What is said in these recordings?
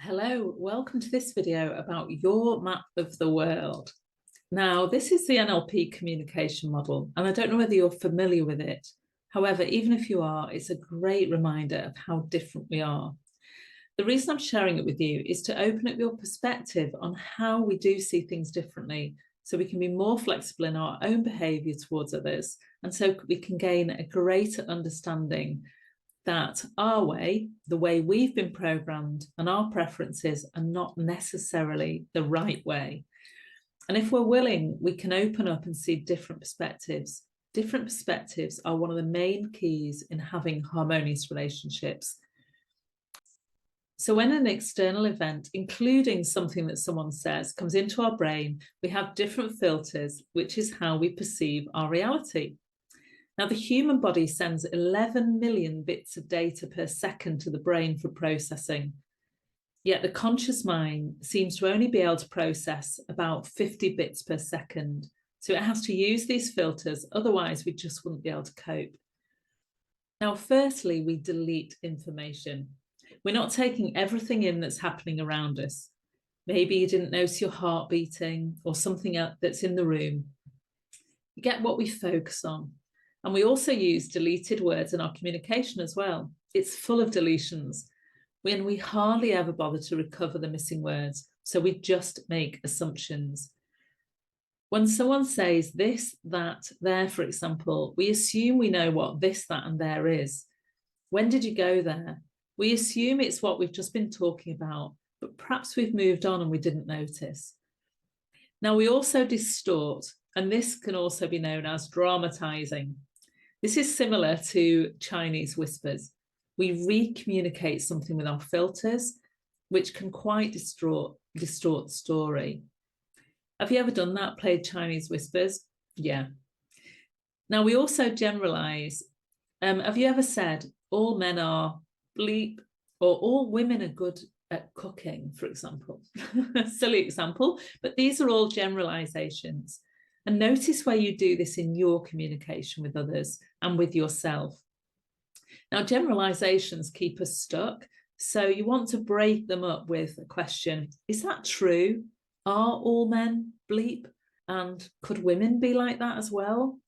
Hello, welcome to this video about your map of the world. Now, this is the NLP communication model, and I don't know whether you're familiar with it. However, even if you are, it's a great reminder of how different we are. The reason I'm sharing it with you is to open up your perspective on how we do see things differently, so we can be more flexible in our own behaviour towards others, and so we can gain a greater understanding that our way, the way we've been programmed, and our preferences are not necessarily the right way. And if we're willing, we can open up and see different perspectives. Different perspectives are one of the main keys in having harmonious relationships. So when an external event, including something that someone says, comes into our brain, we have different filters, which is how we perceive our reality. Now, the human body sends 11 million bits of data per second to the brain for processing. Yet the conscious mind seems to only be able to process about 50 bits per second. So it has to use these filters, otherwise we just wouldn't be able to cope. Now, firstly, we delete information. We're not taking everything in that's happening around us. Maybe you didn't notice your heart beating or something else that's in the room. You get what we focus on. And we also use deleted words in our communication as well. It's full of deletions when we hardly ever bother to recover the missing words. So we just make assumptions. When someone says this, that, there, for example, we assume we know what this, that, and there is. When did you go there? We assume it's what we've just been talking about, but perhaps we've moved on and we didn't notice. Now, we also distort, and this can also be known as dramatizing. This is similar to Chinese whispers. We re-communicate something with our filters, which can quite distort the story. Have you ever done that, played Chinese whispers? Yeah. Now, we also generalize. Have you ever said, all men are bleep, or all women are good at cooking, for example? Silly example, but these are all generalizations. And notice where you do this in your communication with others and with yourself. Now, generalizations keep us stuck. So you want to break them up with a question. Is that true? Are all men bleep? And could women be like that as well?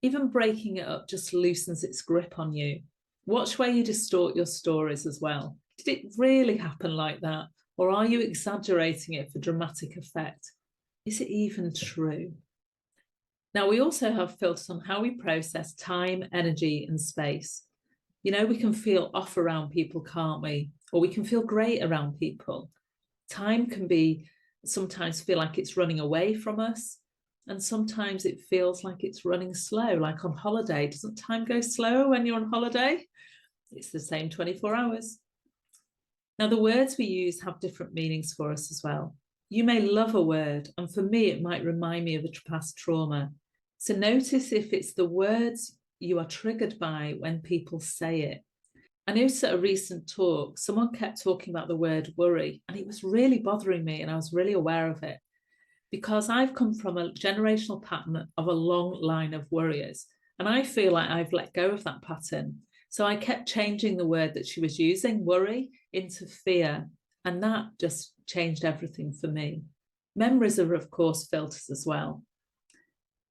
Even breaking it up just loosens its grip on you. Watch where you distort your stories as well. Did it really happen like that? Or are you exaggerating it for dramatic effect? Is it even true? Now, we also have filters on how we process time, energy, and space. You know, we can feel off around people, can't we? Or we can feel great around people. Time can sometimes feel like it's running away from us. And sometimes it feels like it's running slow, like on holiday. Doesn't time go slower when you're on holiday? It's the same 24 hours. Now, the words we use have different meanings for us as well. You may love a word, and for me, it might remind me of a past trauma. So notice if it's the words you are triggered by when people say it. I noticed at a recent talk, someone kept talking about the word worry, and it was really bothering me, and I was really aware of it because I've come from a generational pattern of a long line of worriers, and I feel like I've let go of that pattern. So I kept changing the word that she was using, worry, into fear, and that just changed everything for me. Memories are, of course, filters as well.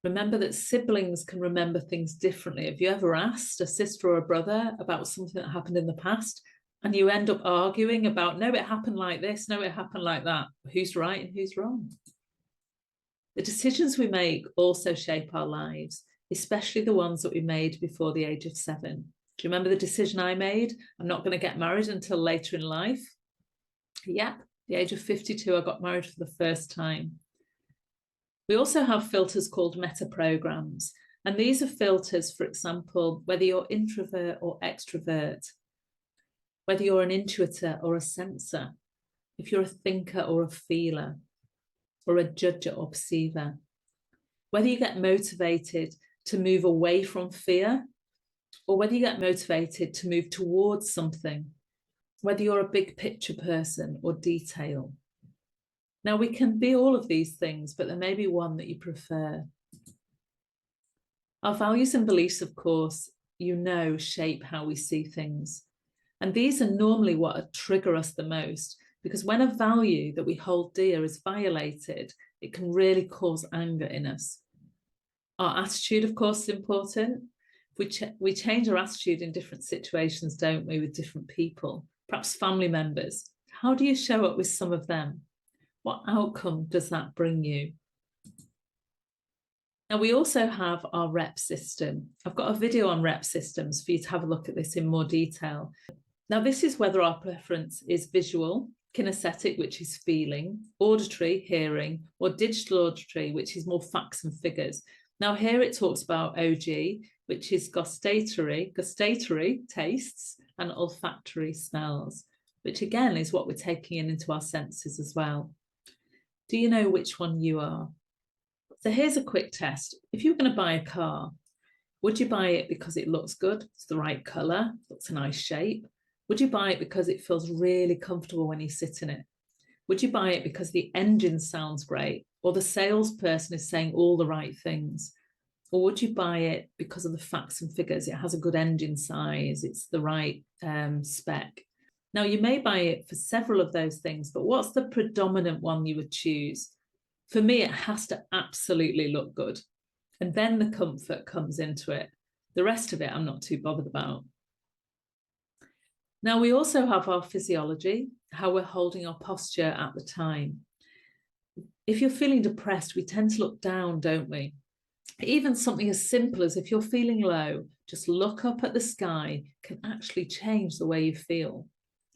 Remember that siblings can remember things differently. Have you ever asked a sister or a brother about something that happened in the past and you end up arguing about, no, it happened like this, no, it happened like that. Who's right and who's wrong? The decisions we make also shape our lives, especially the ones that we made before the age of 7. Do you remember the decision I made? I'm not going to get married until later in life. Yep, the age of 52, I got married for the first time. We also have filters called meta programs. And these are filters, for example, whether you're introvert or extrovert, whether you're an intuitor or a sensor, if you're a thinker or a feeler, or a judger or perceiver, whether you get motivated to move away from fear, or whether you get motivated to move towards something, whether you're a big picture person or detail. Now, we can be all of these things, but there may be one that you prefer. Our values and beliefs, of course, shape how we see things. And these are normally what trigger us the most. because when a value that we hold dear is violated, it can really cause anger in us. Our attitude, of course, is important. We change our attitude in different situations, don't we, with different people, perhaps family members. How do you show up with some of them? What outcome does that bring you? Now, we also have our rep system. I've got a video on rep systems for you to have a look at this in more detail. Now, this is whether our preference is visual, kinesthetic, which is feeling, auditory, hearing, or digital auditory, which is more facts and figures. Now, here it talks about OG, which is gustatory tastes, and olfactory smells, which again is what we're taking into our senses as well. Do you know which one you are? So here's a quick test. If you're going to buy a car, would you buy it because it looks good, it's the right colour, looks a nice shape? Would you buy it because it feels really comfortable when you sit in it? Would you buy it because the engine sounds great, or the salesperson is saying all the right things? Or would you buy it because of the facts and figures? It has a good engine size, it's the right spec. Now, you may buy it for several of those things, but what's the predominant one you would choose? For me, it has to absolutely look good. And then the comfort comes into it. The rest of it, I'm not too bothered about. Now, we also have our physiology, how we're holding our posture at the time. If you're feeling depressed, we tend to look down, don't we? Even something as simple as if you're feeling low, just look up at the sky can actually change the way you feel.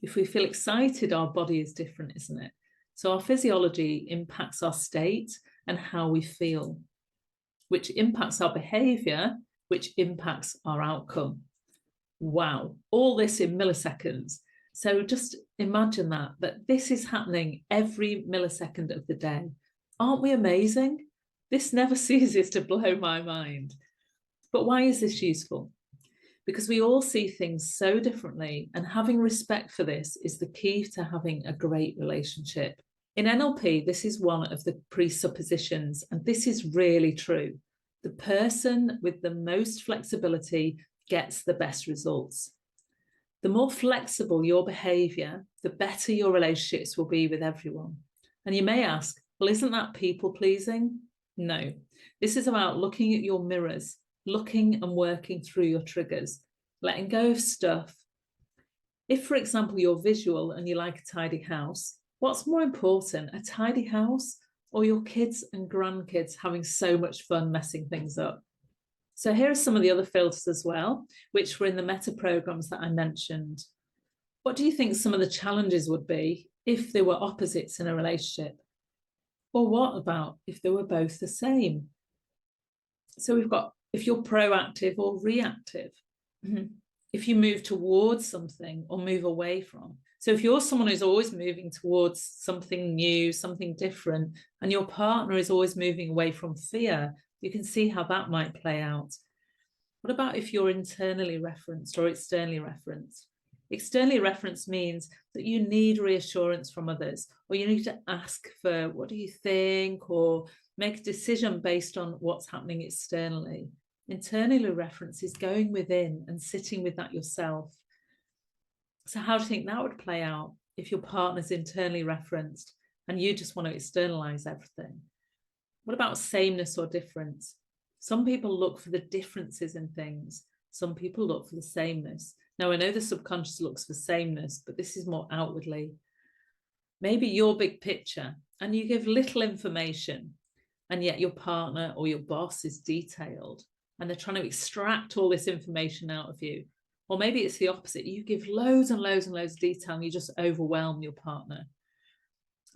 If we feel excited, our body is different, isn't it? So our physiology impacts our state and how we feel, which impacts our behavior, which impacts our outcome. Wow, all this in milliseconds. So just imagine that this is happening every millisecond of the day. Aren't we amazing? This never ceases to blow my mind. But why is this useful? Because we all see things so differently, and having respect for this is the key to having a great relationship. In NLP, this is one of the presuppositions, and this is really true. The person with the most flexibility gets the best results. The more flexible your behavior, the better your relationships will be with everyone. And you may ask, well, isn't that people pleasing? No, this is about looking at your mirrors, looking and working through your triggers, letting go of stuff. If, for example, you're visual and you like a tidy house, what's more important, a tidy house or your kids and grandkids having so much fun messing things up? So here are some of the other filters as well, which were in the meta programs that I mentioned. What do you think some of the challenges would be if they were opposites in a relationship? Or what about if they were both the same? So we've got if you're proactive or reactive, if you move towards something or move away from. So if you're someone who's always moving towards something new, something different, and your partner is always moving away from fear, you can see how that might play out. What about if you're internally referenced or externally referenced? Externally referenced means that you need reassurance from others, or you need to ask for what do you think, or make a decision based on what's happening externally. Internally referenced is going within and sitting with that yourself. So how do you think that would play out if your partner's internally referenced and you just want to externalize everything? What about sameness or difference? Some people look for the differences in things. Some people look for the sameness. Now, I know the subconscious looks for sameness, but this is more outwardly. Maybe your big picture, and you give little information, and yet your partner or your boss is detailed, and they're trying to extract all this information out of you. Or maybe it's the opposite. You give loads and loads and loads of detail, and you just overwhelm your partner.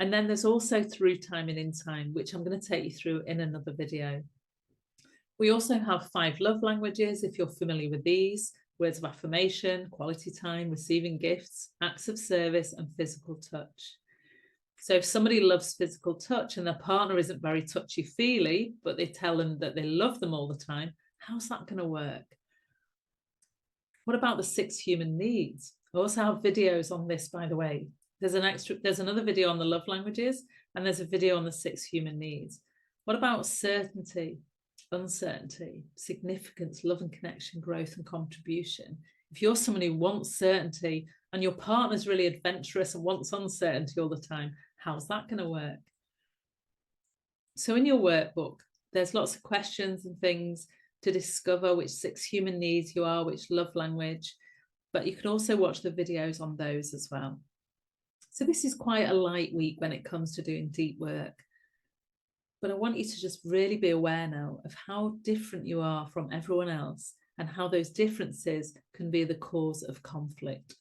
And then there's also through time and in time, which I'm going to take you through in another video. We also have 5 love languages, if you're familiar with these: words of affirmation, quality time, receiving gifts, acts of service, and physical touch. So if somebody loves physical touch and their partner isn't very touchy-feely, but they tell them that they love them all the time, how's that going to work? What about the 6 human needs? I also have videos on this, by the way. There's another video on the love languages, and there's a video on the 6 human needs. What about certainty, uncertainty, significance, love and connection, growth and contribution? If you're someone who wants certainty and your partner's really adventurous and wants uncertainty all the time, how's that going to work? So in your workbook, there's lots of questions and things to discover which 6 human needs you are, which love language, but you can also watch the videos on those as well. So this is quite a light week when it comes to doing deep work. But I want you to just really be aware now of how different you are from everyone else and how those differences can be the cause of conflict.